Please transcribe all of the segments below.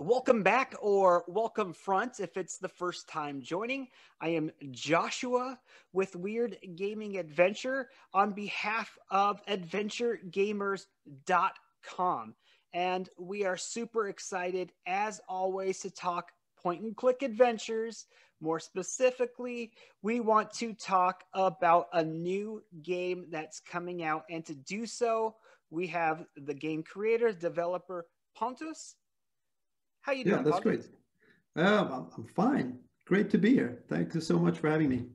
Welcome back, or welcome front if it's the first time joining. I am Joshua with Weird Gaming Adventure on behalf of AdventureGamers.com. And we are super excited, as always, to talk point and click adventures. More specifically, we want to talk about a new game that's coming out. And to do so, we have the game creator, developer, Pontus. How you doing? Yeah, that's Pontus? great. I'm fine. Great to be here. Thank you so much for having me.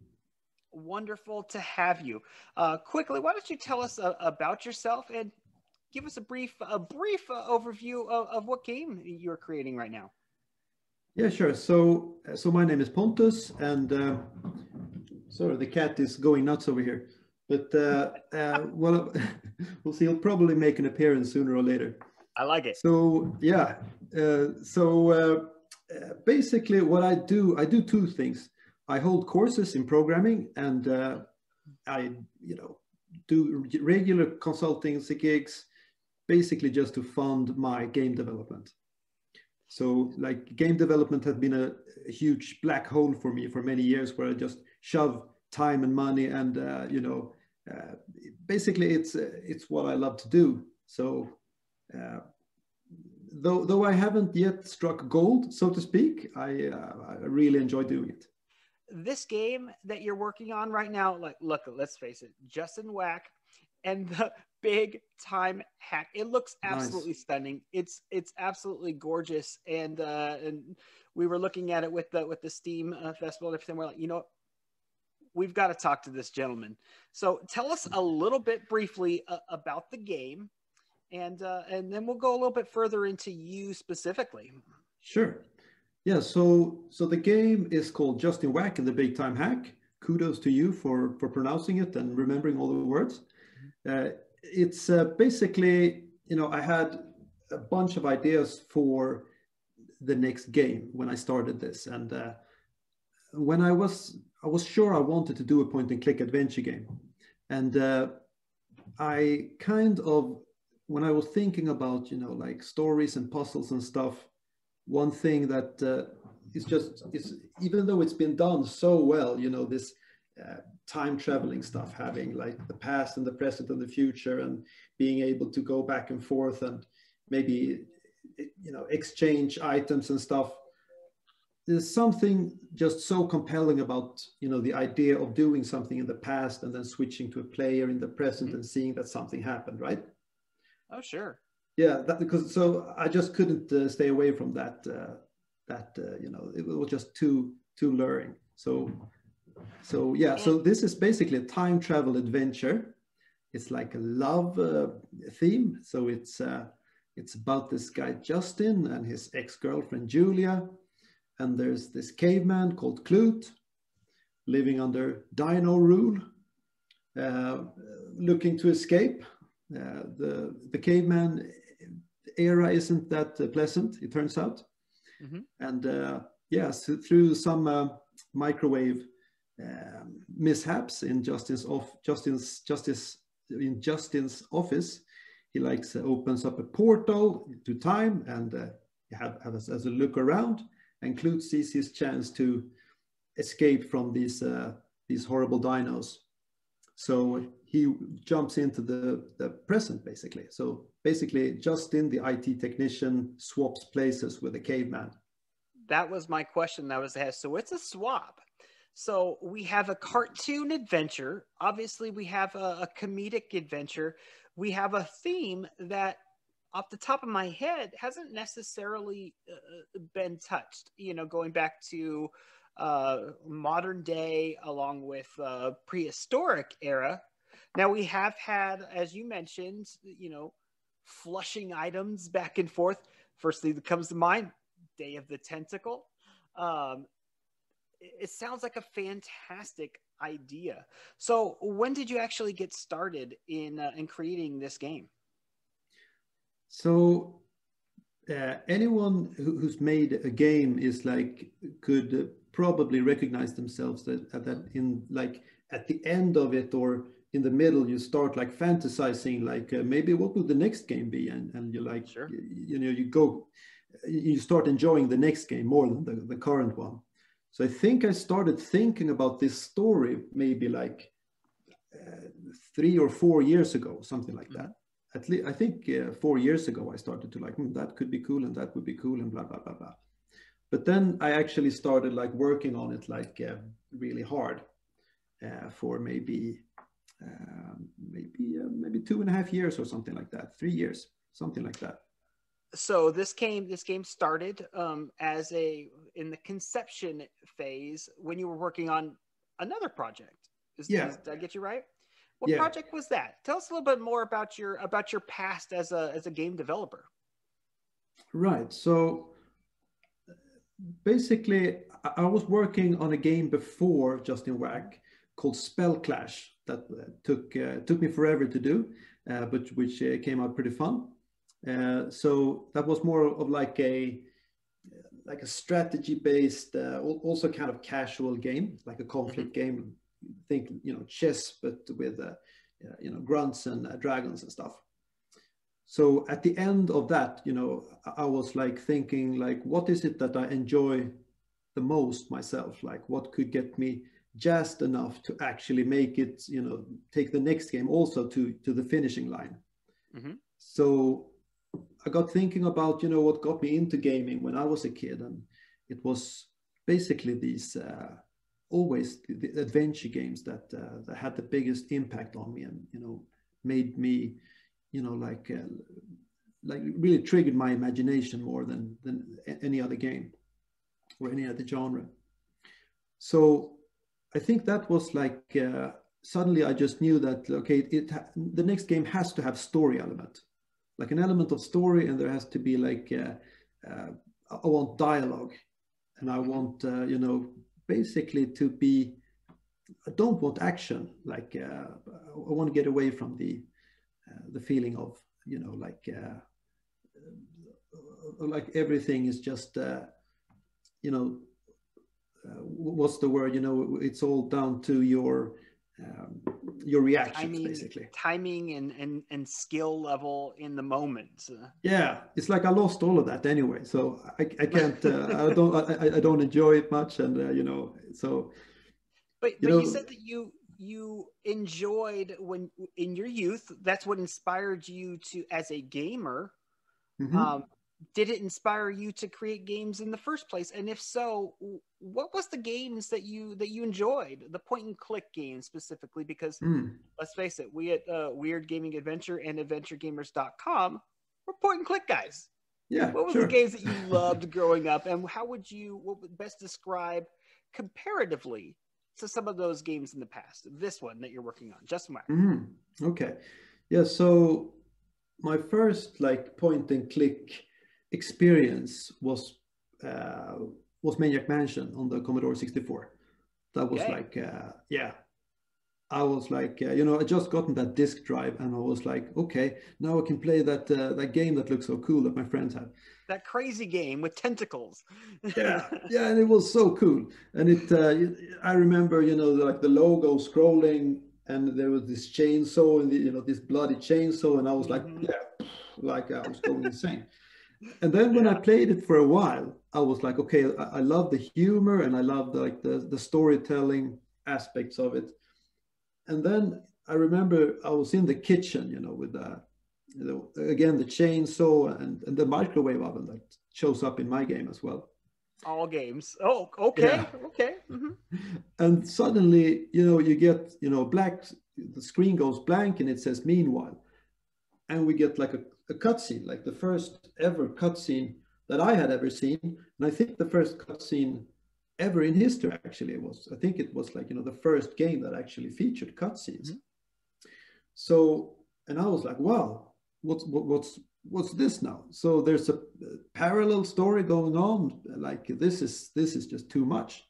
Wonderful to have you. Quickly, why don't you tell us about yourself and give us a brief overview of what game you're creating right now? Yeah, sure. So my name is Pontus, and sorry, the cat is going nuts over here. But well, we'll see. He'll probably make an appearance sooner or later. I like it. So yeah. Basically, what I do two things. I hold courses in programming, and I do regular consulting gigs, basically just to fund my game development. So like game development has been a huge black hole for me for many years, where I just shove time and money, and basically it's what I love to do. So though I haven't yet struck gold, so to speak, I really enjoy doing it. This game that you're working on right now, like, look, let's face it, Justin Wack and the big time hack. It looks absolutely Nice. stunning. It's absolutely gorgeous, and we were looking at it with the Steam festival and everything. We're like, we've got to talk to this gentleman. So tell us a little bit briefly about the game, and then we'll go a little bit further into you specifically. Sure. Yeah, so the game is called Justin Wack and the Big Time Hack. Kudos to you for pronouncing it and remembering all the words. It's basically, I had a bunch of ideas for the next game when I started this, and when I was sure I wanted to do a point and click adventure game, and I kind of, when I was thinking about like stories and puzzles and stuff, one thing that is even though it's been done so well, this time traveling stuff, having like the past and the present and the future, and being able to go back and forth and maybe exchange items and stuff. There's something just so compelling about the idea of doing something in the past and then switching to a player in the present and seeing that something happened, right? Oh, sure. Yeah, because so I just couldn't stay away from that. It was just too luring. So yeah, so this is basically a time travel adventure. It's like a love theme. So it's about this guy Justin and his ex-girlfriend Julia, and there's this caveman called Clute living under dino rule, looking to escape. The caveman era isn't that pleasant, it turns out. And yes, through some microwave mishaps in Justin's office, he opens up a portal to time, and has a look around, and Clute sees his chance to escape from these horrible dinos. So he jumps into the present, basically. So basically, Justin, the IT technician, swaps places with the caveman. That was my question that was asked. So it's a swap. So we have a cartoon adventure. Obviously, we have a comedic adventure. We have a theme that, off the top of my head, hasn't necessarily been touched. Going back to modern day, along with prehistoric era. Now we have had, as you mentioned, flushing items back and forth. First thing that comes to mind, Day of the Tentacle. It sounds like a fantastic idea. So when did you actually get started in creating this game? So anyone who's made a game could probably recognize themselves that in at the end of it or in the middle, you start fantasizing maybe what will the next game be, and you Sure. you go you start enjoying the next game more than the current one. So I think I started thinking about this story maybe like 3 or 4 years ago, something like that. At least I think 4 years ago I started to like, that could be cool and that would be cool and blah blah blah blah. But then I actually started like working on it like really hard for maybe 2.5 years or something like that, 3 years, something like that. So this game started as in the conception phase when you were working on another project. Did I get you right? What project was that? Tell us a little bit more about your past as a game developer. Right. So basically, I was working on a game before Justin Wack called Spell Clash that took me forever to do, but which came out pretty fun. So that was more of like a strategy-based, also kind of casual game, like a conflict game. Think chess, but with grunts and dragons and stuff. So at the end of that, I was like thinking like, what is it that I enjoy the most myself? Like, what could get me jazzed enough to actually make it, take the next game also to the finishing line. So I got thinking about, what got me into gaming when I was a kid, and it was basically these always the adventure games that had the biggest impact on me, and made me like really triggered my imagination more than any other game or any other genre. So I think that was like suddenly I just knew that okay, the next game has to have story element, like an element of story, and there has to be like I want dialogue, and I want basically to be, I don't want action, like I want to get away from the feeling of like everything is just what's the word, it's all down to your reactions, basically timing and skill level in the moment. Yeah, it's like I lost all of that anyway, so I can't I don't enjoy it much, and so but you said that you enjoyed when in your youth, that's what inspired you to as a gamer. Did it inspire you to create games in the first place? And if so, what was the games that you enjoyed? The point and click games specifically, because let's face it, we at Weird Gaming Adventure and AdventureGamers.com, we're point and click guys. Yeah. What was the games that you loved growing up, and what would best describe comparatively to some of those games in the past? This one that you're working on, Justin Wack. Okay. Yeah. So my first like point and click experience was Maniac Mansion on the Commodore 64. That was like I was like I just gotten that disk drive, and I was like, okay, now I can play that game that looks so cool that my friends have. That crazy game with tentacles. yeah, and it was so cool. And it I remember like the logo scrolling, and there was this chainsaw, and this bloody chainsaw, and I was like I was going insane. And then when I played it for a while, I was like, okay, I love the humor, and I love the storytelling aspects of it. And then I remember I was in the kitchen, with again the chainsaw and the microwave oven that shows up in my game as well. All games. Oh, okay, okay. And suddenly, you get black. The screen goes blank, and it says "Meanwhile," and we get like a cutscene, like the first ever cutscene that I had ever seen, and I think the first cutscene ever in history. Actually, I think it was like the first game that actually featured cutscenes. So, and I was like, wow, what's this now? So there's a parallel story going on. Like this is just too much.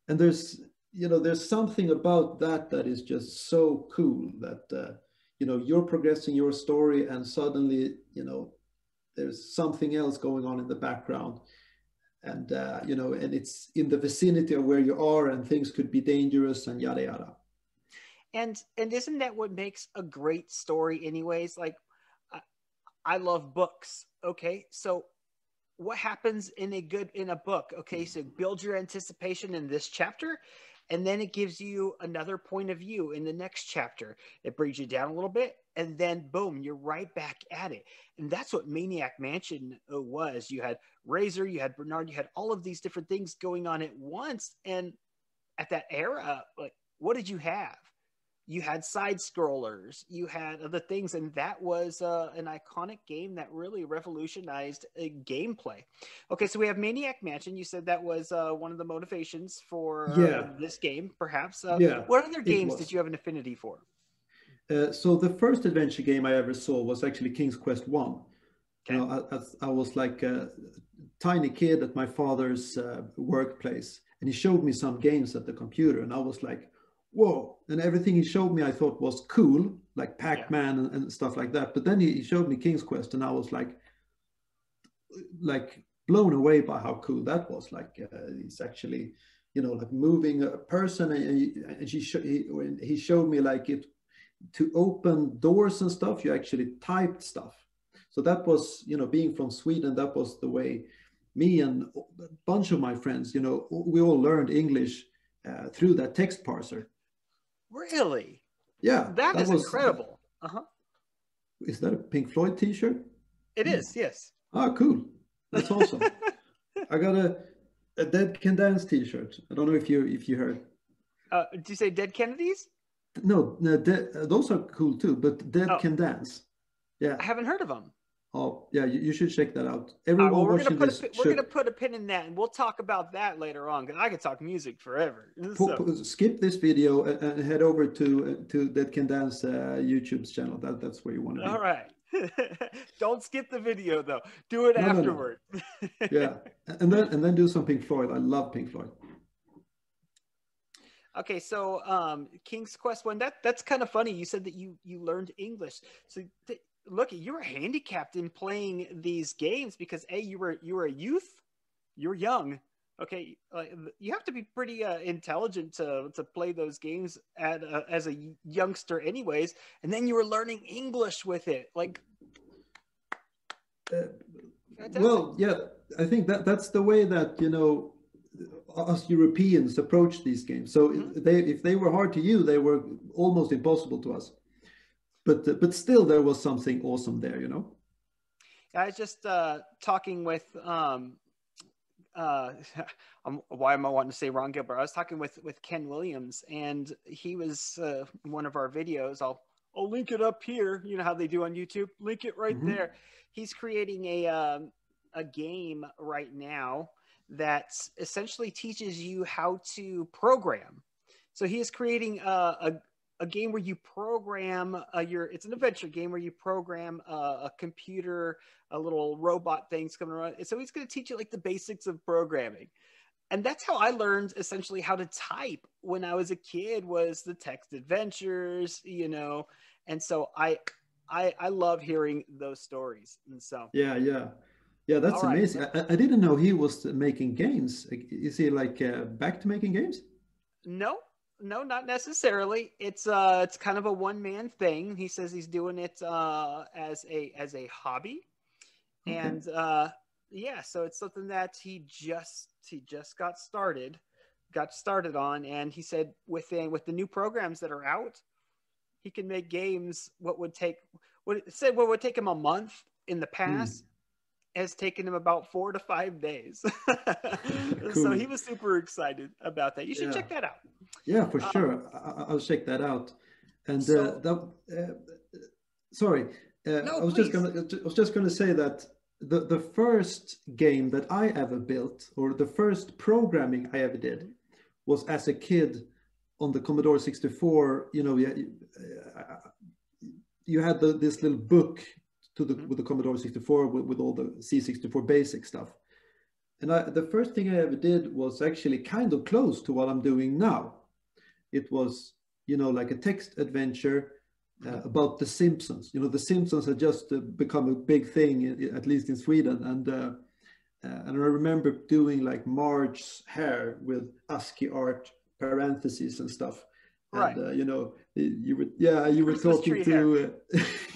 And there's something about that is just so cool that you're progressing your story, and suddenly there's something else going on in the background, and and it's in the vicinity of where you are, and things could be dangerous, and yada yada. And isn't that what makes a great story anyways? Like I love books. Okay, so what happens in a book. Okay, so build your anticipation in this chapter, and then it gives you another point of view in the next chapter. It brings you down a little bit, and then boom, you're right back at it. And that's what Maniac Mansion was. You had Razor, you had Bernard, you had all of these different things going on at once. And at that era, like, what did you have? You had side scrollers, you had other things, and that was an iconic game that really revolutionized gameplay. Okay, so we have Maniac Mansion. You said that was one of the motivations for Yeah, this game, perhaps. yeah, What other it games did was. you have an affinity for? So the first adventure game I ever saw was actually King's Quest One. You Okay. know, I was like a tiny kid at my father's workplace, and he showed me some games at the computer, and I was like, whoa. And everything he showed me I thought was cool, like Yeah. Pac-Man and stuff like that. But then he showed me King's Quest, and I was like blown away by how cool that was. Like it's actually, you know, like moving a person, and he showed me like it to open doors and stuff. You actually typed stuff. So that was, you know, being from Sweden, that was the way me and a bunch of my friends, you know, we all learned English through that text parser. Really? Yeah, That that is was. incredible. Uh-huh. Is that a Pink Floyd T-shirt? It Hmm. is, yes. Ah, cool. That's awesome. I got a Dead Can Dance T-shirt. I don't know if you heard. Did you say Dead Kennedys? No, no, those are cool too. But Dead Oh, Can Dance. Yeah. I haven't heard of them. Oh, yeah. You should check that out. All right, well, Everyone watching this we're gonna should put a pin in that, and we'll talk about that later on because I could talk music forever. So, skip this video and head over to Dead Can Dance YouTube's channel. That's where you want to all be. right, don't skip the video though. Do it No, no, no. afterward. Yeah, and then do some Pink Floyd. I love Pink Floyd. Okay, so King's Quest One. That's kind of funny. You said that you learned English. So look, you were handicapped in playing these games because you were a youth. You're young. Okay, you have to be pretty intelligent to play those games as a youngster, anyways. And then you were learning English with it, like. Fantastic. Well, yeah, I think that's the way that, you know, us Europeans approach these games. So if they were hard to you, they were almost impossible to us. But still, there was something awesome there, you know. I was just talking with why am I wanting to say Ron Gilbert? I was talking with Ken Williams, and he was one of our videos. I'll link it up here. You know how they do on YouTube. Link it right there. He's creating a game right now that essentially teaches you how to program. So he is creating a game where you program it's an adventure game where you program a computer, a little robot things coming around. So he's going to teach you like the basics of programming. And that's how I learned essentially how to type when I was a kid, was the text adventures, you know. And so I love hearing those stories. And so Yeah, that's all right. amazing. I didn't know he was making games. Is he like back to making games? No, not necessarily. It's kind of a one-man thing. He says he's doing it as a hobby. Okay. And yeah, so it's something that he just got started on, and he said with the new programs that are out, he can make games what would take him a month in the past has taken him about 4 to 5 days. Cool. So he was super excited about that. You should check that out. Yeah, for sure. I'll check that out. And sorry, no, I was just gonna say that the first game that I ever built, or the first programming I ever did, was as a kid on the Commodore 64. You know, you had this little book with the Commodore 64 with all the C64 basic stuff. And the first thing I ever did was actually kind of close to what I'm doing now. It was, you know, like a text adventure about the Simpsons. You know, the Simpsons had just become a big thing, at least in Sweden. And I remember doing like Marge's hair with ASCII art, parentheses and stuff. Right. And you know, you were talking to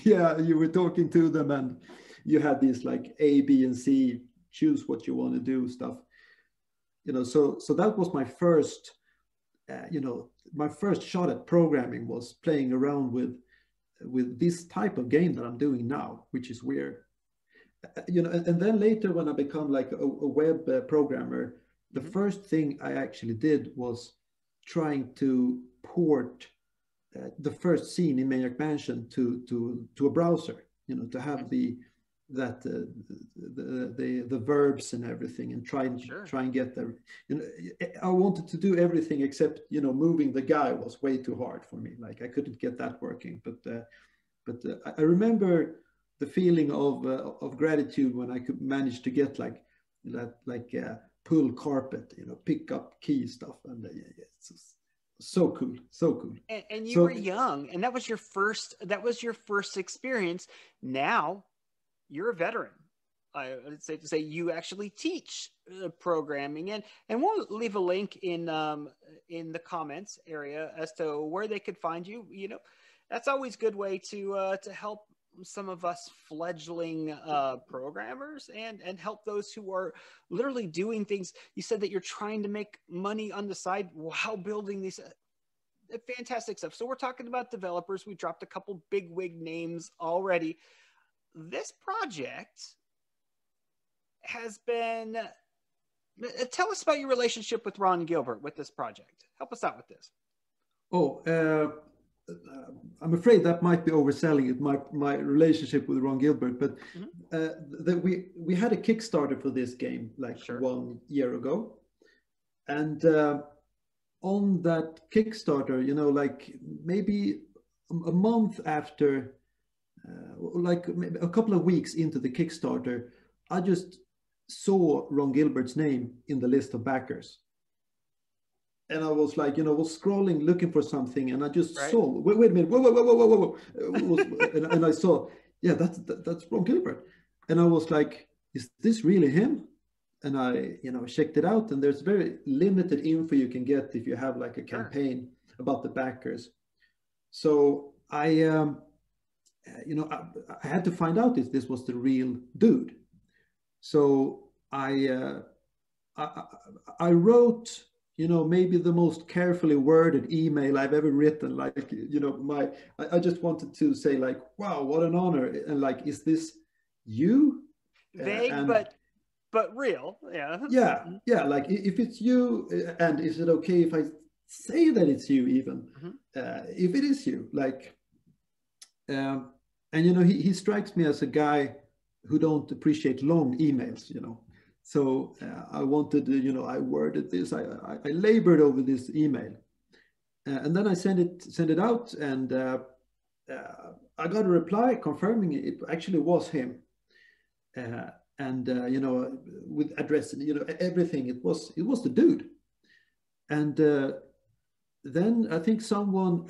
you were talking to them, and you had these like A, B, and C choose what you want to do stuff. So that was my first, my first shot at programming was playing around with this type of game that I'm doing now, which is weird. And then later when I become like a web programmer, the first thing I actually did was trying to port the first scene in Maniac Mansion to a browser, to have the verbs and everything, and try and get there. I wanted to do everything except moving the guy was way too hard for me. Like I couldn't get that working. But I remember the feeling of gratitude when I could manage to get like pull carpet, pick up key stuff, and it's so cool, so cool. And you were young, and that was your first experience. Now you're a veteran. It's safe to say you actually teach programming, and we'll leave a link in the comments area as to where they could find you. That's always a good way to help some of us fledgling programmers and help those who are literally doing things. You said that you're trying to make money on the side while building these fantastic stuff. So we're talking about developers. We dropped a couple big wig names already. This project has been, tell us about your relationship with Ron Gilbert with this project. Help us out with this. I'm afraid that might be overselling it, my relationship with Ron Gilbert, but we had a Kickstarter for this game like 1 year ago, and on that Kickstarter, like maybe a month after, like maybe a couple of weeks into the Kickstarter, I just saw Ron Gilbert's name in the list of backers. And I was like, was scrolling, looking for something, and I just saw. Wait a minute! Whoa! and I saw, that's Ron Gilbert, and I was like, is this really him? And I, checked it out, and there's very limited info you can get if you have like a campaign about the backers. So I had to find out if this was the real dude. So I wrote, maybe the most carefully worded email I've ever written. Like, I just wanted to say like, wow, what an honor. And like, is this you? Vague, but real. Yeah. Yeah. Like if it's you, and is it okay if I say that it's you even? If it is you, like, and he strikes me as a guy who don't appreciate long emails, So I wanted, I worded this, I labored over this email, and then I sent it out, and I got a reply confirming it actually was him, and with address, everything. It was the dude, and then I think someone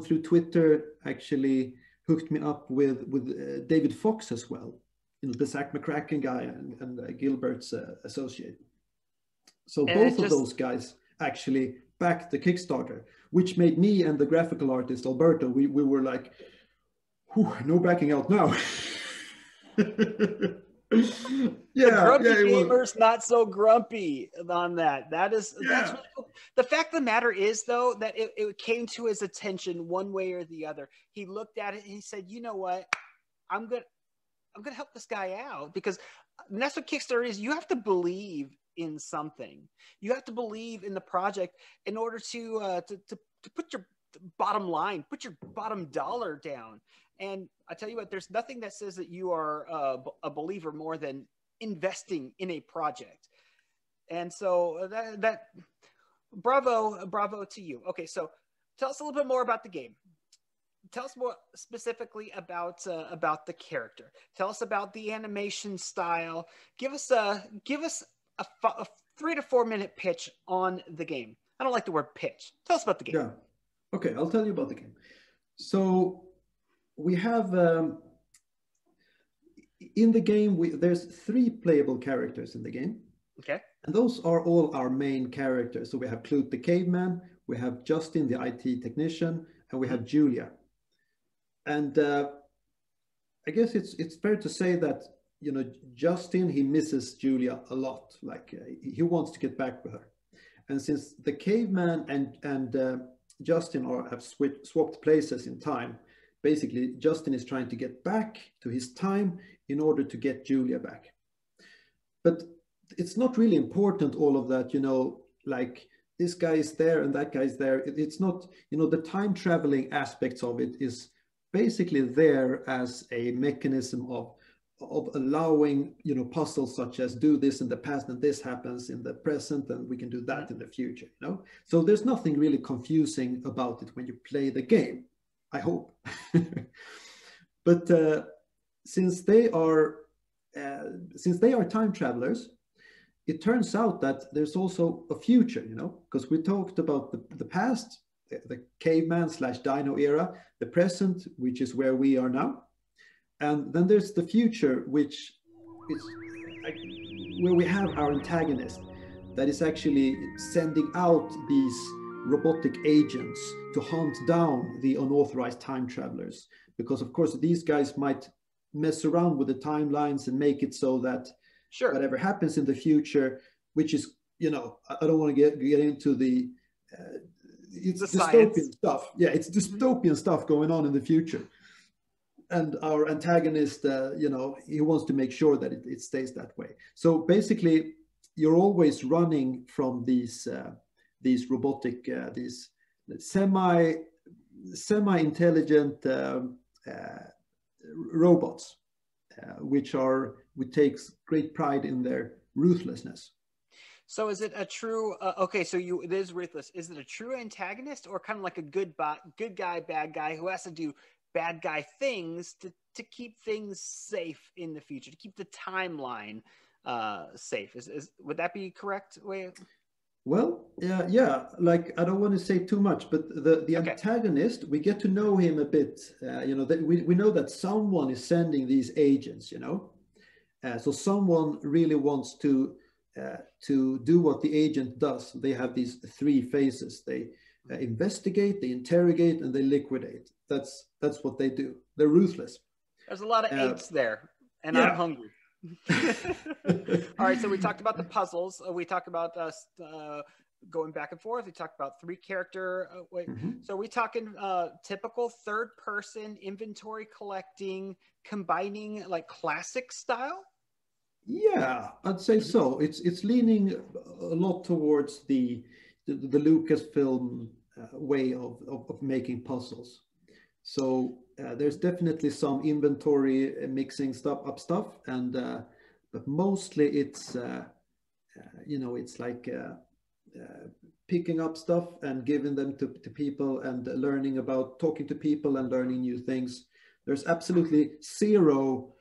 through Twitter actually hooked me up with David Fox as well. The Zach McCracken guy and Gilbert's associate. So both of those guys actually backed the Kickstarter, which made me and the graphical artist Alberto, we were like, no backing out now. Gamer's not so grumpy on that. That's really cool. The fact of the matter is, though, that it came to his attention one way or the other. He looked at it and he said, you know what, I'm going to help this guy out, because that's what Kickstarter is. You have to believe in something. You have to believe in the project in order to put your bottom line, put your bottom dollar down. And I tell you what, there's nothing that says that you are a believer more than investing in a project. And so that bravo to you. Okay, so tell us a little bit more about the game. Tell us more specifically about the character. Tell us about the animation style. Give us a 3 to 4 minute pitch on the game. I don't like the word pitch. Tell us about the game. Yeah. Okay, I'll tell you about the game. So we have in the game there's 3 playable characters in the game. Okay. And those are all our main characters. So we have Clute the caveman, we have Justin the IT technician, and we have Julia. And I guess it's fair to say that Justin, he misses Julia a lot. Like he wants to get back with her. And since the caveman and Justin have swapped places in time, basically Justin is trying to get back to his time in order to get Julia back. But it's not really important, all of that, like this guy is there and that guy is there. It's not, the time traveling aspects of it is basically there as a mechanism of allowing, puzzles such as do this in the past and this happens in the present and we can do that in the future, So there's nothing really confusing about it when you play the game, I hope. But since they are time travelers, it turns out that there's also a future, because we talked about the past, the caveman / dino era, the present, which is where we are now. And then there's the future, which is where we have our antagonist that is actually sending out these robotic agents to hunt down the unauthorized time travelers. Because, of course, these guys might mess around with the timelines and make it so that whatever happens in the future, which is, I don't want to get into the... it's the dystopian science stuff. Yeah, it's dystopian stuff going on in the future. And our antagonist, he wants to make sure that it stays that way. So basically, you're always running from these robotic, these semi-intelligent robots, which takes great pride in their ruthlessness. So is it a true? It is ruthless. Is it a true antagonist, or kind of like a good guy, bad guy who has to do bad guy things to keep things safe in the future, to keep the timeline safe? Would that be correct way? Well, yeah. Like, I don't want to say too much, but the antagonist, we get to know him a bit. That we know that someone is sending these agents. So someone really wants to do what the agent does. They have these three phases. They investigate, they interrogate, and they liquidate. That's what they do. They're ruthless. There's a lot of apes there, and I'm hungry. All right, so we talked about the puzzles. We talked about going back and forth. We talked about 3-character. So we talking typical third-person inventory collecting, combining like classic style. Yeah, I'd say so. It's leaning a lot towards the Lucasfilm way of making puzzles. So there's definitely some inventory mixing stuff, and but mostly it's it's like picking up stuff and giving them to people and learning about talking to people and learning new things. There's absolutely zero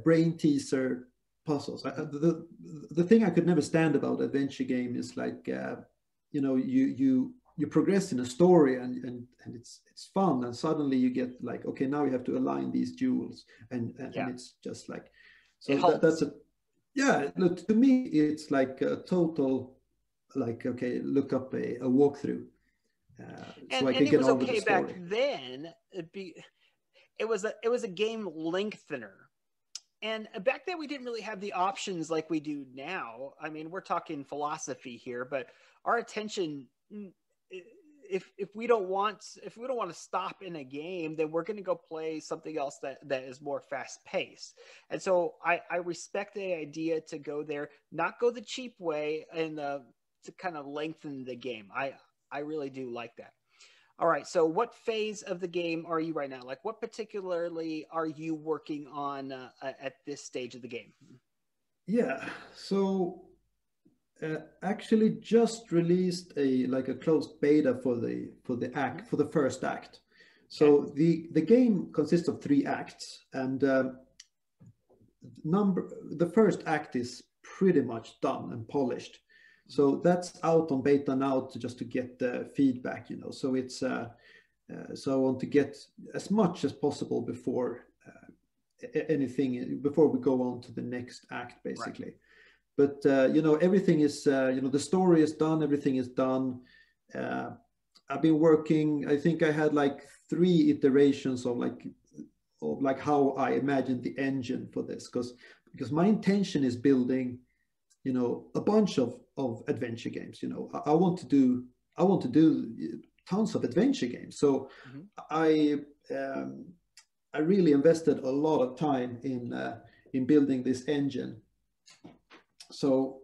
brain teaser puzzles. The thing I could never stand about adventure game is like you progress in a story and it's fun, and suddenly you get like, okay, now you have to align these jewels and it's just like, so look, to me it's like a total, like, okay, look up a walkthrough so I can get on with the story. Back then it was a game lengthener. And back then we didn't really have the options like we do now. I mean, we're talking philosophy here, but our attention, if we don't want to stop in a game, then we're going to go play something else that is more fast paced. And so I respect the idea to go there, not go the cheap way, and to kind of lengthen the game. I really do like that. All right, so what phase of the game are you right now? Like, what particularly are you working on at this stage of the game? Yeah, so actually just released a closed beta for the first act. So the game consists of 3 acts, and the first act is pretty much done and polished. So that's out on beta now just to get the feedback, So it's so I want to get as much as possible before before we go on to the next act, basically. Right. But everything is the story is done, everything is done. I've been working. I think I had like 3 iterations of like how I imagined the engine for this, because my intention is building, you know, a bunch of adventure games. You know, I want to do tons of adventure games. So I really invested a lot of time in building this engine. So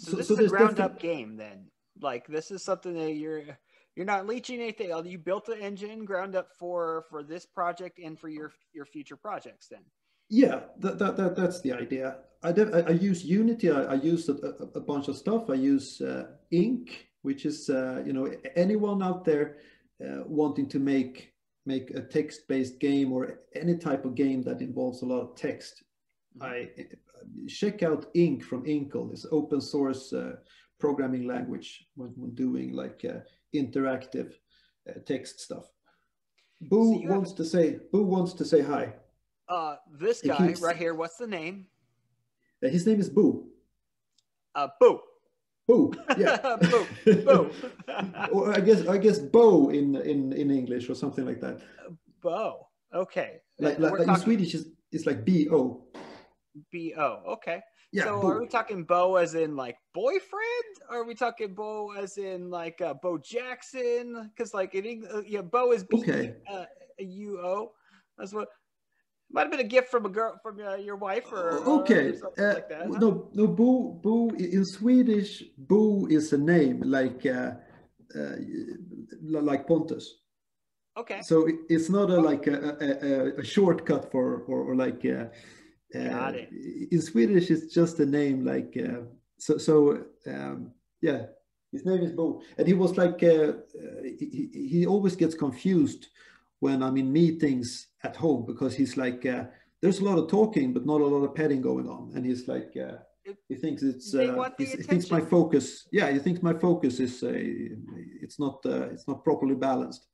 this is a ground up game then. Like this is something that you're not leeching anything. You built the engine ground up for this project and for your future projects then. Yeah, that's the idea. I use Unity. I use a bunch of stuff. I use Ink, which is you know, anyone out there wanting to make a text-based game or any type of game that involves a lot of text. I check out Ink from Inkle. This open source programming language when doing like interactive text stuff. Boo wants to say hi. This guy right here, what's the name? His name is Boo. Boo. Boo. Yeah. Boo. Boo. Or I guess Bo in English or something like that. Bo. Okay. Like in Swedish it's like B-O. B-O. Okay. Yeah, so Bo. Are we talking Bo as in like boyfriend? Or are we talking Bo as in like Bo Jackson? Because like in English, Bo is B-U-O. That's what. Might have been a gift from a girl, from your wife, or okay. Something like that. Huh? No, Boo in Swedish. Boo is a name like Pontus. Okay. So it's not a shortcut for or like. Got it. In Swedish, it's just a name like yeah. His name is Boo, and he was like he always gets confused when I'm in meetings at home, because he's like, there's a lot of talking, but not a lot of petting going on. And he's like, he thinks it's, he thinks my focus, he thinks my focus is, it's not properly balanced.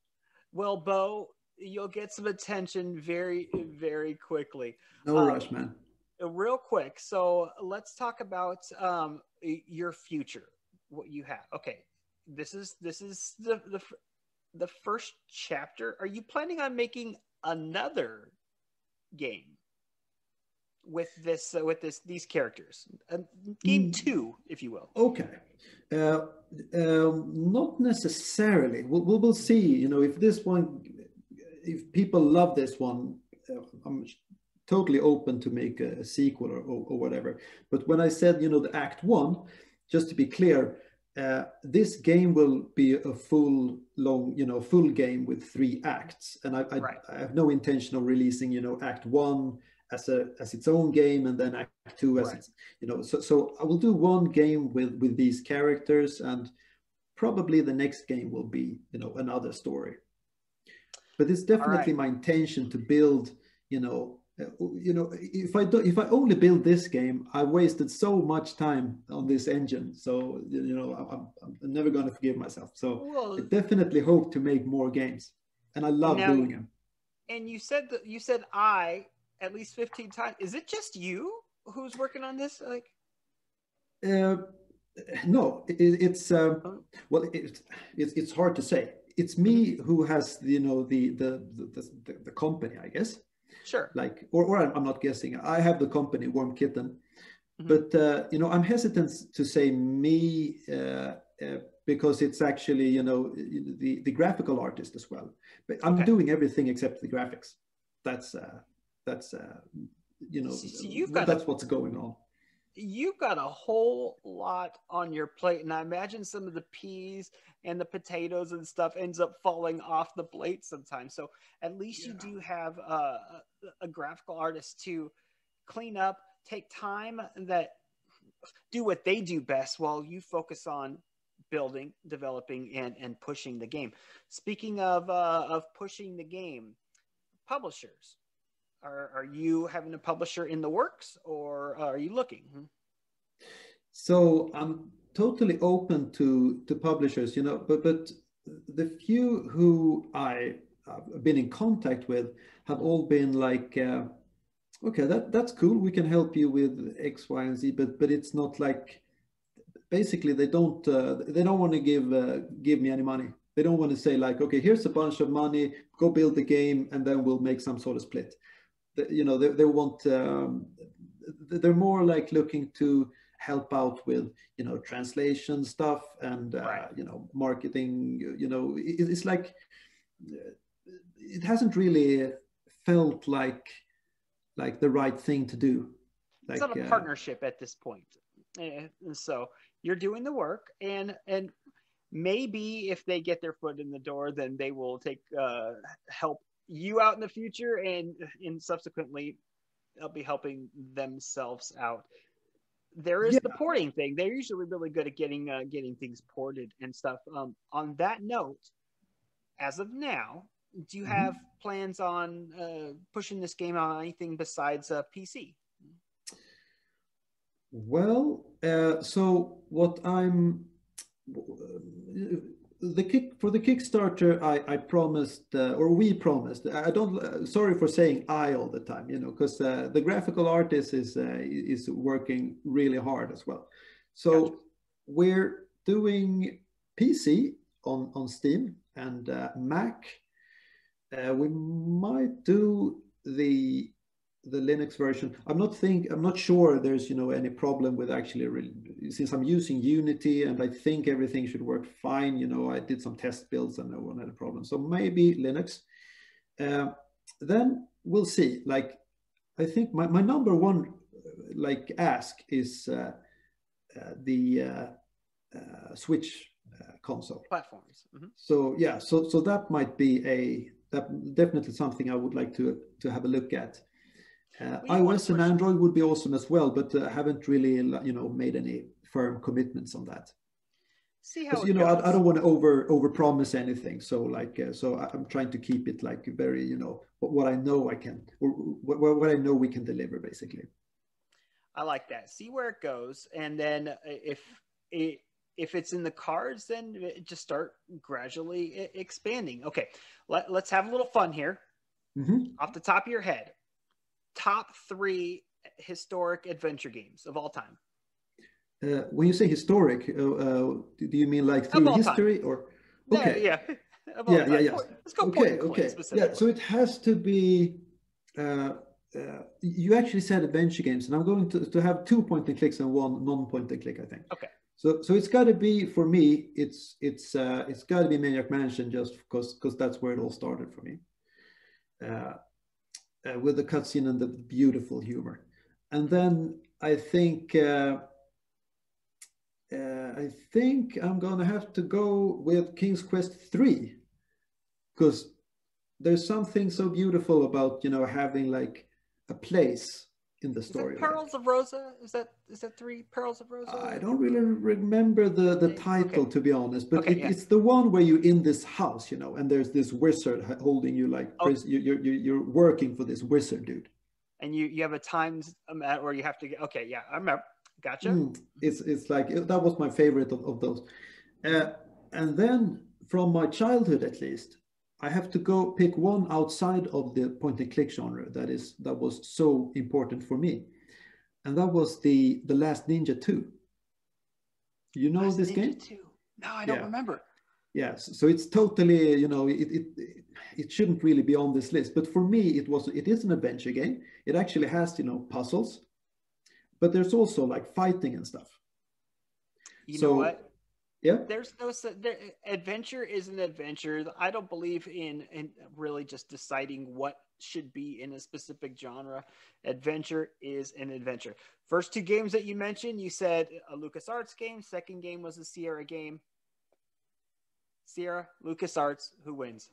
Well, Bo, you'll get some attention very, very quickly. No rush, man. Real quick. So let's talk about your future, what you have. Okay. This is the first chapter. Are you planning on making another game with these characters? Game 2, if you will. Okay. Not necessarily. We'll see. You know, if people love this one, I'm totally open to make a sequel or whatever. But when I said, you know, the Act 1, just to be clear, this game will be a full game with 3 acts, and I have no intention of releasing, you know, Act 1 as its own game, and then Act 2 as its, you know. So I will do one game with these characters, and probably the next game will be, you know, another story. But it's definitely my intention to build, you know, if I only build this game, I wasted so much time on this engine. So, you know, I'm never going to forgive myself. So I definitely hope to make more games, and I love doing them. And you said I at least 15 times. Is it just you who's working on this? Like, no, it's hard to say. It's me who has, you know, the company, I guess. Sure. Like, or I'm not guessing. I have the company Worm Kitten, but you know, I'm hesitant to say me because it's actually, you know, the graphical artist as well. But I'm doing everything except the graphics. That's you know, that's what's going on. You've got a whole lot on your plate, and I imagine some of the peas and the potatoes and stuff ends up falling off the plate sometimes. So at least you do have a graphical artist to clean up, take time, that do what they do best while you focus on building, developing, and pushing the game. Speaking of pushing the game, publishers. Are you having a publisher in the works, or are you looking? So I'm totally open to publishers, you know, but the few who I've been in contact with have all been like, okay, that's cool. We can help you with X, Y, and Z, but it's not like, basically they don't want to give me any money. They don't want to say like, okay, here's a bunch of money, go build the game, and then we'll make some sort of split. You know, they want, they're more like looking to help out with, you know, translation stuff and, you know, marketing, you know, it's like, it hasn't really felt like the right thing to do. It's Like, not a partnership at this point. And so you're doing the work, and maybe if they get their foot in the door, then they will take help you out in the future, and subsequently they'll be helping themselves out. There is the porting thing. They're usually really good at getting things ported and stuff. On that note, as of now, do you have plans on pushing this game on anything besides PC? Well, so what I'm for the Kickstarter, I promised, or we promised. I don't. Sorry for saying I all the time, you know, because the graphical artist is working really hard as well. So gotcha. We're doing PC on Steam and Mac. We might do the Linux version. I'm not sure there's, you know, any problem with actually, since I'm using Unity and I think everything should work fine. You know, I did some test builds and no one had a problem. So maybe Linux. Then we'll see. Like, I think my number one like ask is the Switch console platforms. So yeah, so that might be definitely something I would like to have a look at. iOS and Android would be awesome as well, but I haven't really, you know, made any firm commitments on that. See how you know, I don't want to over promise anything. So like, so I'm trying to keep it like very, you know, what I know I can, or what I know we can deliver, basically. I like that. See where it goes, and then if it's in the cards, then just start gradually expanding. Okay, let's have a little fun here. Off the top of your head, top 3 historic adventure games of all time. When you say historic, do you mean like through history or? Okay. Yeah. Yeah. Let's go point and click specifically. Yeah, so it has to be. You actually said adventure games, and I'm going to have 2 point and clicks and 1 non-point and click, I think. Okay. So it's got to be, for me, it's got to be Maniac Mansion, just because that's where it all started for me. With the cutscene and the beautiful humor, and then I think I'm gonna have to go with King's Quest 3, because there's something so beautiful about, you know, having like a place in the story. Is it Pearls of Rosa? Is that 3 Pearls of Rosa? I don't really remember the title, to be honest, but it's the one where you're in this house, you know, and there's this wizard holding you like you're working for this wizard dude. And you have a time where you have to get. Okay, yeah, I remember. Gotcha. It's like, that was my favorite of those. And then from my childhood, at least, I have to go pick one outside of the point and click genre that was so important for me, and that was the Last Ninja 2. You know this game? 2. No, I don't remember. Yes, so it's totally, you know, it shouldn't really be on this list, but for me it is an adventure game. It actually has, you know, puzzles, but there's also like fighting and stuff. You know what? Yeah. There's no adventure is an adventure. I don't believe in really just deciding what should be in a specific genre. Adventure is an adventure. First 2 games that you mentioned, you said a LucasArts game. Second game was a Sierra game. Sierra, LucasArts, who wins?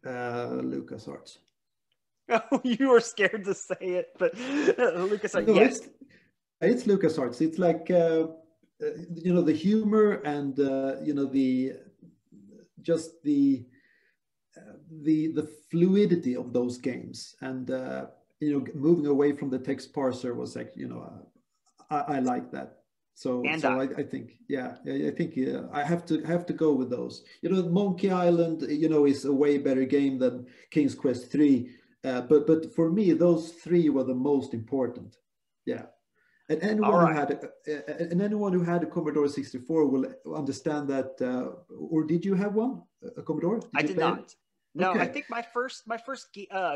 LucasArts. Oh, you were scared to say it, but LucasArts. No, yes, it's LucasArts. It's like. You know, the humor and you know, the fluidity of those games, and you know, moving away from the text parser was like, you know, I like that. So I think I have to go with those. You know, Monkey Island, you know, is a way better game than King's Quest 3, but for me those 3 were the most important. Yeah. And anyone who had a Commodore 64 will understand that. Or did you have one, a Commodore? I did not. It? No, Okay. I think my first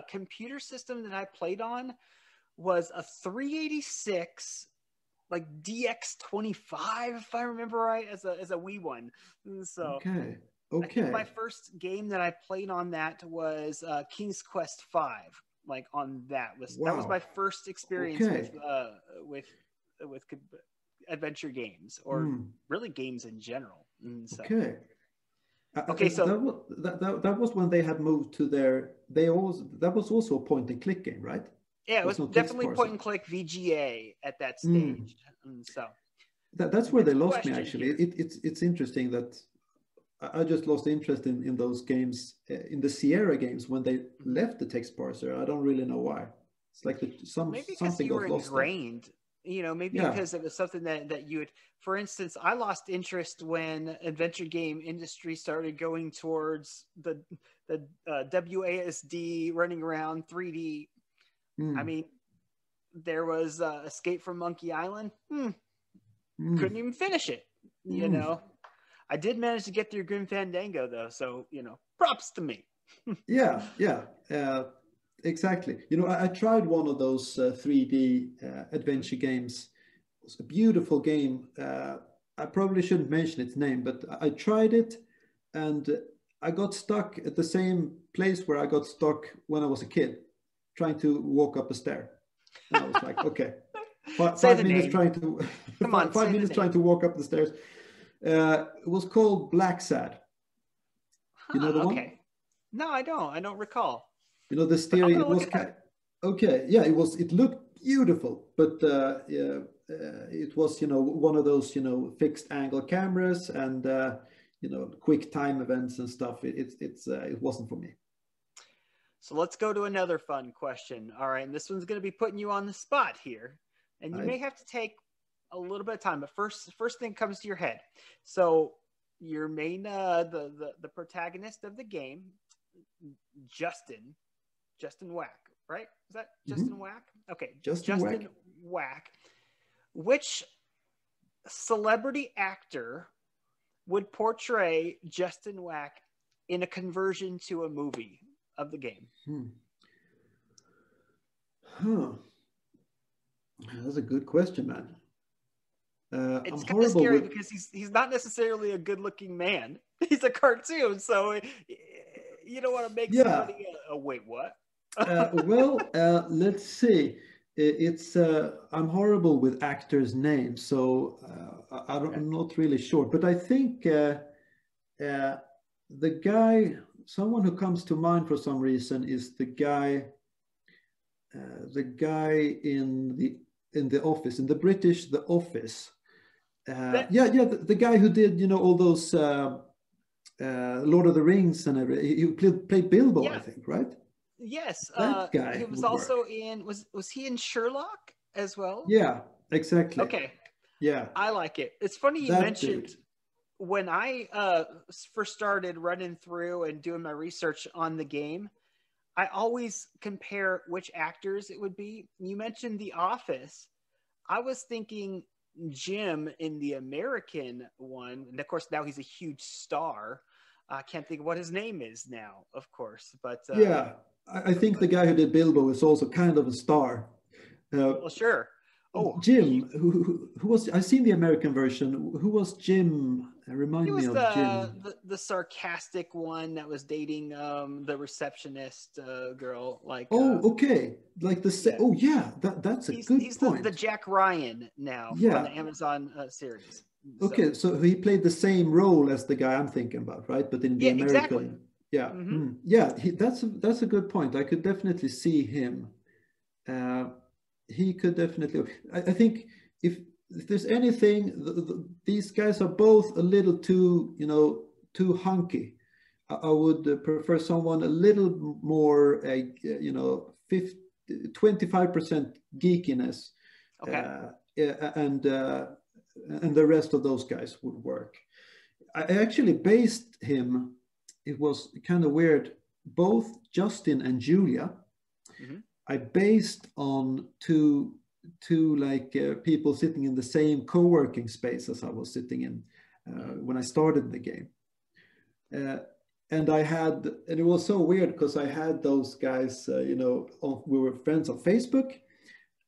computer system that I played on was a 386, like DX25, if I remember right, as a Wii one. So Okay. I think my first game that I played on that was King's Quest V. Like on that was my first experience with adventure games, or really games in general. So. Okay. Okay, so that was when they had moved to their. That was also a point and click game, right? Yeah, it was definitely point and click VGA at that stage. So that's where they lost me. Actually, it's interesting that I just lost interest in those games, in the Sierra games, when they left the text parser. I don't really know why. It's like something got lost ingrained. There. You know, maybe because it was something that you would, for instance, I lost interest when adventure game industry started going towards the WASD running around 3D. I mean, there was Escape from Monkey Island. Couldn't even finish it. You know, I did manage to get through Grim Fandango though, so you know, props to me. Yeah. Exactly. You know, I tried one of those 3D adventure games. It was a beautiful game. I probably shouldn't mention its name, but I tried it, and I got stuck at the same place where I got stuck when I was a kid, trying to walk up a stair. And I was like, okay, 5 minutes trying to five minutes trying to walk up the stairs. It was called Black Sad. You know the one? No, I don't. I don't recall. You know, the steering, it was okay. Yeah, it looked beautiful, but it was, you know, one of those, you know, fixed angle cameras and, you know, quick time events and stuff. It wasn't for me. So let's go to another fun question. All right. And this one's going to be putting you on the spot here, and you may have to take a little bit of time, but first thing comes to your head. So your main, the protagonist of the game, Justin Wack, right? Is that Justin Wack? Okay. Justin Wack. Which celebrity actor would portray Justin Wack in a conversion to a movie of the game? That's a good question, man. It's kind of scary because he's not necessarily a good-looking man. He's a cartoon, so you don't want to make somebody wait, what? Let's see. I'm horrible with actors' names, so I'm not really sure. But I think the guy, someone who comes to mind for some reason, is the guy in the Office, in the British The Office. The guy who did, you know, all those Lord of the Rings and everything. He played Bilbo, I think, right? Yes, that guy. He was also in. Was he in Sherlock as well? Yeah, exactly. Okay. Yeah, I like it. It's funny you mentioned when I first started running through and doing my research on the game. I always compare which actors it would be. You mentioned The Office. I was thinking Jim in the American one, and of course now he's a huge star. I can't think of what his name is now, of course, but I think the guy who did Bilbo is also kind of a star. Well, sure. Oh, Jim, who was? I've seen the American version. Who was Jim? Remind me of Jim. The sarcastic one that was dating the receptionist girl. Like okay, like that's a good point. He's the Jack Ryan now on the Amazon series. Okay, so he played the same role as the guy I'm thinking about, right? But in the American, exactly. That's a good point. I could definitely see him. He could definitely. I think if there's anything, these guys are both a little too, you know, too hunky. I would prefer someone a little more, you know, 25% geekiness, and the rest of those guys would work. I actually based him. It was kind of weird. Both Justin and Julia, I based on two two like people sitting in the same co-working space as I was sitting in when I started the game. And it was so weird because I had those guys, you know, we were friends on Facebook,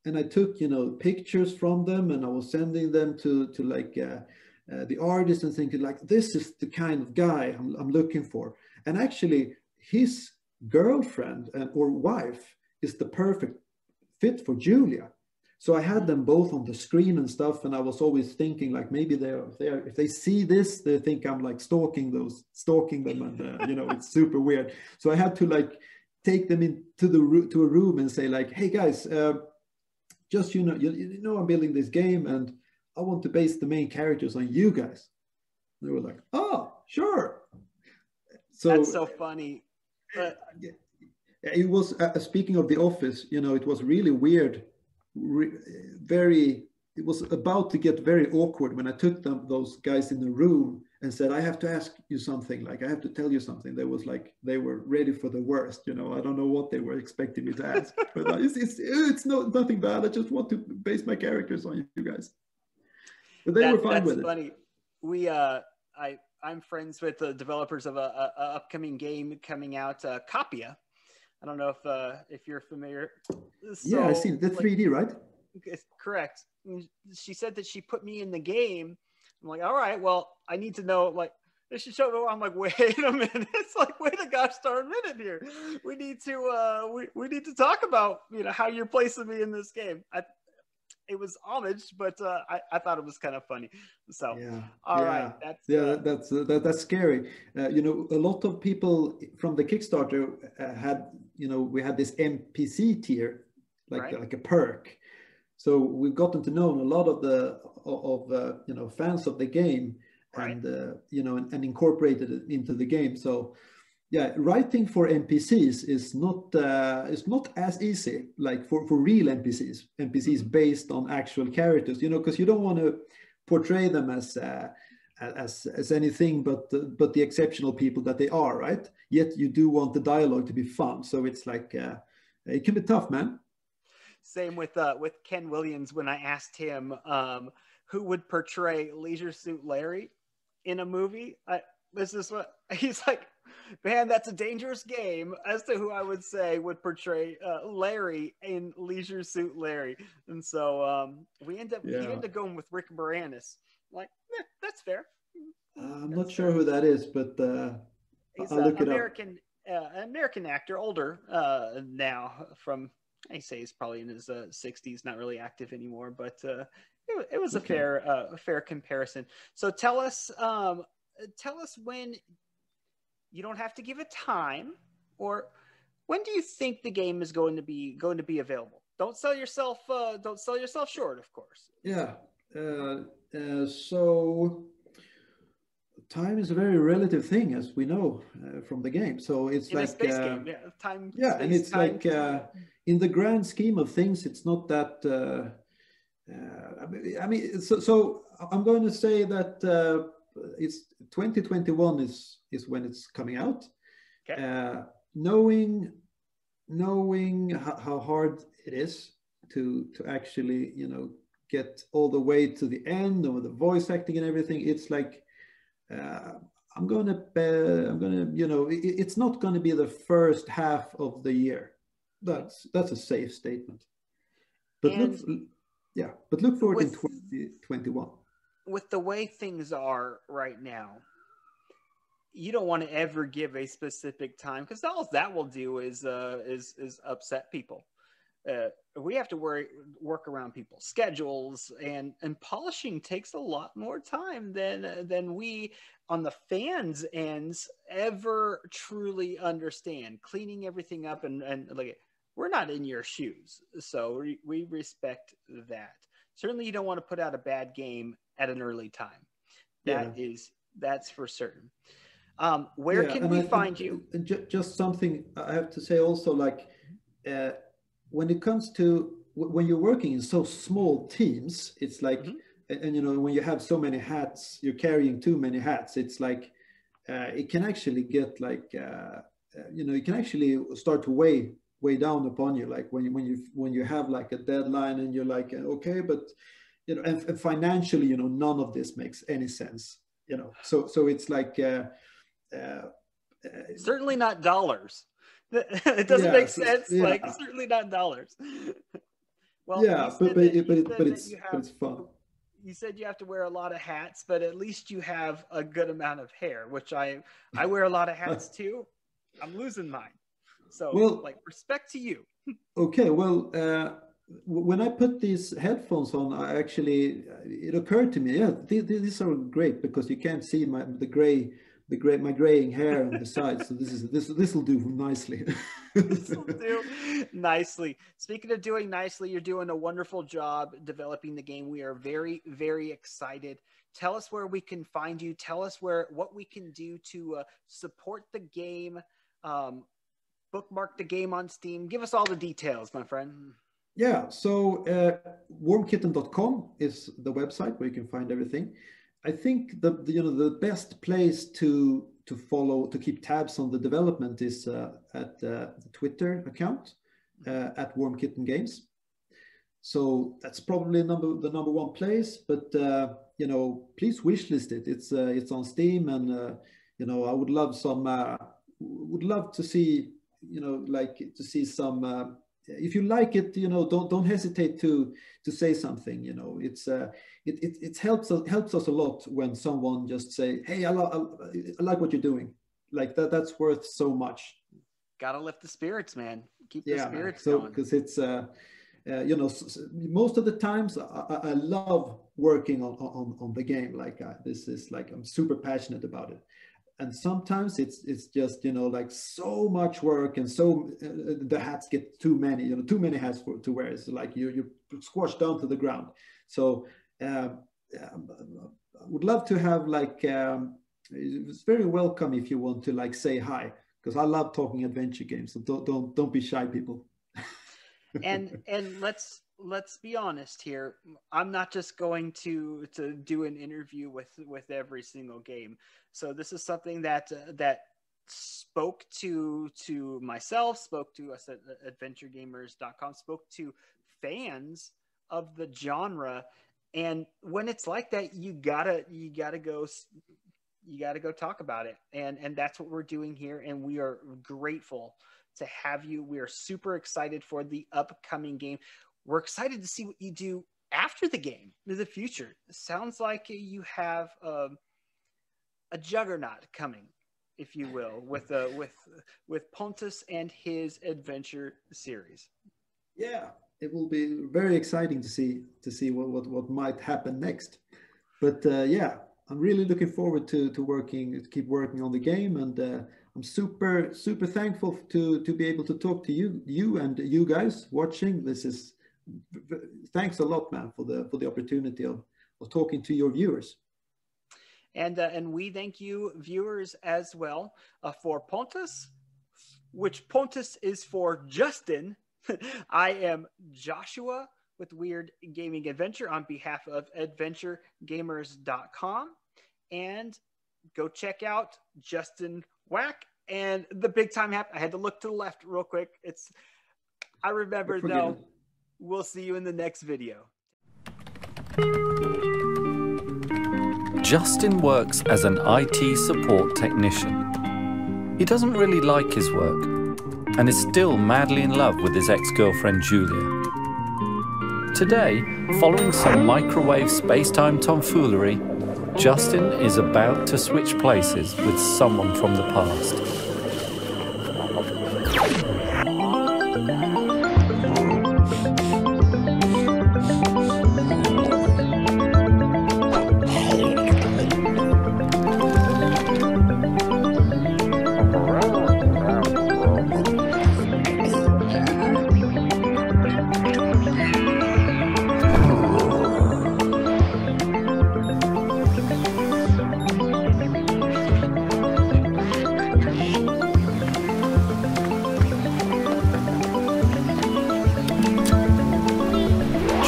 and I took, you know, pictures from them, and I was sending them to like the artist, and thinking like, this is the kind of guy I'm looking for. And actually, his girlfriend or wife is the perfect fit for Julia. So I had them both on the screen and stuff, and I was always thinking like, maybe if they see this, they think I'm like stalking them, and you know, it's super weird. So I had to like take them to a room and say like, hey guys, just you know, I'm building this game, and I want to base the main characters on you guys. And they were like, oh, sure. So that's so funny. It was speaking of The Office, you know, it was really weird. It was about to get very awkward when I took those guys in the room and said, I have to ask you something, like I have to tell you something. They was like, they were ready for the worst, you know. I don't know what they were expecting me to ask, but it's nothing bad. I just want to base my characters on you guys. But they were fine with it. That's funny. I'm friends with the developers of a upcoming game coming out, Kapia. I don't know if you're familiar. So, yeah, I seen the 3D, right? Correct. She said that she put me in the game. I'm like, all right, well, I need to know, like, she showed me. I'm like, wait a minute. It's like, wait a gosh darn minute here. We need to we need to talk about, you know, how you're placing me in this game. It was homage, but I thought it was kind of funny. So, yeah, all right, that's scary. You know, a lot of people from the Kickstarter had, you know, we had this NPC tier, like a perk. So we've gotten to know a lot of the you know, fans of the game, and you know, and incorporated it into the game. So yeah, writing for NPCs is not as easy, like for real NPCs based on actual characters, you know, because you don't want to portray them as anything but the exceptional people that they are, right? Yet you do want the dialogue to be fun. So it's like it can be tough, man. Same with Ken Williams when I asked him who would portray Leisure Suit Larry in a movie. This is what he's like. Man, that's a dangerous game as to who I would say would portray Larry in Leisure Suit Larry. And so he ended up going with Rick Moranis. Like, that's fair. I'm not sure who that is, but he's I'll look it up. American actor, older now. From, I say he's probably in his 60s, not really active anymore, but it was a fair comparison. So tell us when. You don't have to give a time, or when do you think the game is going to be available? Don't sell yourself short, of course. Yeah. So time is a very relative thing, as we know from the game. So it's in like a space game, yeah. Time. Yeah, space, and it's time, like in the grand scheme of things, it's not that. I mean, so I'm going to say that. It's 2021 is when it's coming out. Okay. Knowing how hard it is to actually, you know, get all the way to the end with the voice acting and everything, it's like I'm gonna you know, it's not going to be the first half of the year. That's a safe statement. But look forward in 2021. With the way things are right now, you don't want to ever give a specific time, because all that will do is upset people. We have to work around people's schedules, and polishing takes a lot more time than we on the fans' ends ever truly understand. Cleaning everything up and like, we're not in your shoes, so we respect that. Certainly, you don't want to put out a bad game at an early time. That's for certain. Where can we find you? And just something I have to say also, like when it comes to when you're working in so small teams, it's like, and you know, when you have so many hats, you're carrying too many hats. It's like it can actually get like you know, you can actually start to weigh weigh down upon you, like when you have like a deadline and you're like, okay, but you know, and financially, you know, none of this makes any sense, you know. So it's like certainly not dollars. It doesn't yeah, make sense. yeah, Like certainly not dollars. Well, yeah, but it's fun. You said you have to wear a lot of hats, but at least you have a good amount of hair, which I wear a lot of hats too. I'm losing mine. So, well, like, respect to you. Okay, well, when I put these headphones on, I actually it occurred to me, yeah, these are great because you can't see my graying hair on the side. So this will do nicely. This will do nicely. Speaking of doing nicely, you're doing a wonderful job developing the game. We are very, very excited. Tell us where we can find you. Tell us what we can do to support the game. Bookmark the game on Steam. Give us all the details, my friend. Yeah, so warmkitten.com is the website where you can find everything. I think the best place to follow, to keep tabs on the development is at the Twitter account at Warm Kitten Games. So that's probably the number one place. But you know, please wishlist it. It's on Steam, and you know, I would love to see, you know, like to see some. If you like it, you know, don't hesitate to say something. You know, it helps us a lot when someone just say, "Hey, I like what you're doing." Like that. That's worth so much. Gotta lift the spirits, man. Keep the spirits so, going. Because it's you know, most of the times I love working on the game. Like this is like I'm super passionate about it. And sometimes it's just, you know, like so much work, and so the hats get too many, you know, too many hats to wear. It's like you're squashed down to the ground. So I would love to have like it's very welcome if you want to like say hi, because I love talking adventure games. So don't be shy, people. and let's be honest here. I'm not just going to do an interview with every single game. So this is something that spoke to myself, spoke to us at adventuregamers.com, spoke to fans of the genre. And when it's like that, you gotta go talk about it. And that's what we're doing here. And we are grateful to have you. We are super excited for the upcoming game. We're excited to see what you do after the game in the future. It sounds like you have a juggernaut coming, if you will, with Pontus and his adventure series. Yeah, it will be very exciting to see what might happen next. But yeah, I'm really looking forward to keep working on the game, and I'm super thankful to be able to talk to you and you guys watching. Thanks a lot, man, for the opportunity of talking to your viewers. And we thank you, viewers, as well, for Pontus, which Pontus is for Justin. I am Joshua with Weird Gaming Adventure on behalf of adventuregamers.com. And go check out Justin Wack and the Big Time Hack. I had to look to the left real quick. I remember, though. We'll see you in the next video. Justin works as an IT support technician. He doesn't really like his work and is still madly in love with his ex-girlfriend Julia. Today, following some microwave space-time tomfoolery, Justin is about to switch places with someone from the past.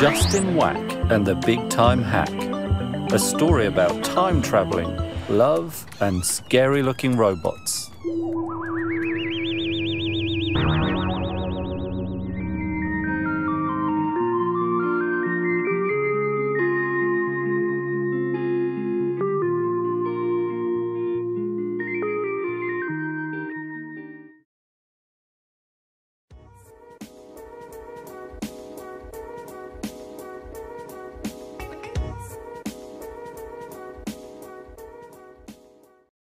Justin Wack and the Big Time Hack, a story about time traveling, love, and scary-looking robots.